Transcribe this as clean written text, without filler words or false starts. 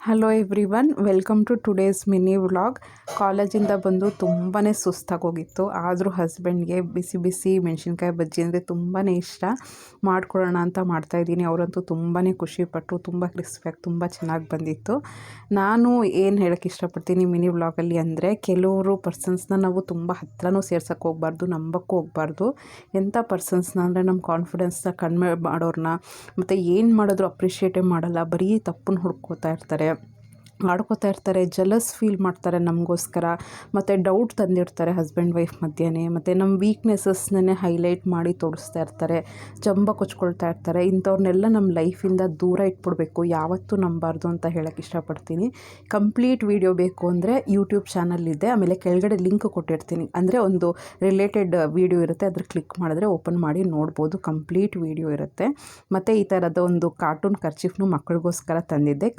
Hello everyone, welcome to today's mini vlog. ಕಾಲೇಜಿಂದ ಬಂದು ತುಂಬಾ ಸುಸ್ತಾಗೋಗಿತ್ತು. ಆದರೂ ಹಸ್ಬೆಂಡ್ಗೆ ಬಿಸಿ ಬಿಸಿ ಮೆಣಸಿನ್ಕಾಯಿ ಬಜ್ಜಿ ಅಂದರೆ ತುಂಬಾ ಇಷ್ಟ. ಮಾಡ್ಕೊಡೋಣ ಅಂತ ಮಾಡ್ತಾಯಿದ್ದೀನಿ. ಅವರಂತೂ ತುಂಬಾ ಖುಷಿಪಟ್ಟರು. ತುಂಬ ಕ್ರಿಸ್ಪಿಯಾಗಿ ತುಂಬ ಚೆನ್ನಾಗಿ ಬಂದಿತ್ತು. ನಾನು ಏನು ಹೇಳೋಕ್ಕೆ ಇಷ್ಟಪಡ್ತೀನಿ ಮಿನಿ ವ್ಲಾಗಲ್ಲಿ ಅಂದರೆ, ಕೆಲವರು ಪರ್ಸನ್ಸ್ನ ನಾವು ತುಂಬ ಹತ್ರನೂ ಸೇರ್ಸೋಕ್ಕೆ ಹೋಗ್ಬಾರ್ದು, ನಂಬಕ್ಕೂ ಹೋಗ್ಬಾರ್ದು. ಎಂಥ ಪರ್ಸನ್ಸ್ನ ಅಂದರೆ ನಮ್ಮ ಕಾನ್ಫಿಡೆನ್ಸ್ನ ಕಡಿಮೆ ಮಾಡೋರನ್ನ, ಮತ್ತು ಏನು ಮಾಡಿದ್ರು ಅಪ್ರಿಷಿಯೇಟೇ ಮಾಡಲ್ಲ, ಬರೀ ತಪ್ಪನ್ನು ಹುಡ್ಕೋತಾ ಇರ್ತಾರೆ, ಆಡ್ಕೋತಾ ಇರ್ತಾರೆ, ಜಲಸ್ ಫೀಲ್ ಮಾಡ್ತಾರೆ ನಮಗೋಸ್ಕರ, ಮತ್ತು ಡೌಟ್ ತಂದಿರ್ತಾರೆ ಹಸ್ಬೆಂಡ್ ವೈಫ್ ಮಧ್ಯೆ, ಮತ್ತು ನಮ್ಮ ವೀಕ್ನೆಸಸ್ನೇ ಹೈಲೈಟ್ ಮಾಡಿ ತೋರಿಸ್ತಾ ಇರ್ತಾರೆ, ಜಂಬ ಕೊಚ್ಕೊಳ್ತಾ ಇರ್ತಾರೆ. ಇಂಥವ್ರನ್ನೆಲ್ಲ ನಮ್ಮ ಲೈಫಿಂದ ದೂರ ಇಟ್ಬಿಡ್ಬೇಕು, ಯಾವತ್ತೂ ನಂಬಾರ್ದು ಅಂತ ಹೇಳೋಕ್ಕೆ ಇಷ್ಟಪಡ್ತೀನಿ. ಕಂಪ್ಲೀಟ್ ವಿಡಿಯೋ ಬೇಕು ಅಂದರೆ ಯೂಟ್ಯೂಬ್ ಚಾನಲ್ ಇದೆ, ಆಮೇಲೆ ಕೆಳಗಡೆ ಲಿಂಕ್ ಕೊಟ್ಟಿರ್ತೀನಿ. ಅಂದರೆ ಒಂದು ರಿಲೇಟೆಡ್ ವಿಡಿಯೋ ಇರುತ್ತೆ, ಅದ್ರ ಕ್ಲಿಕ್ ಮಾಡಿದ್ರೆ ಓಪನ್ ಮಾಡಿ ನೋಡ್ಬೋದು, ಕಂಪ್ಲೀಟ್ ವಿಡಿಯೋ ಇರುತ್ತೆ. ಮತ್ತು ಈ ಥರದ ಒಂದು ಕಾರ್ಟೂನ್ ಕರ್ಚೀಫ್ನು ಮಕ್ಕಳಿಗೋಸ್ಕರ ತಂದಿದ್ದೆ.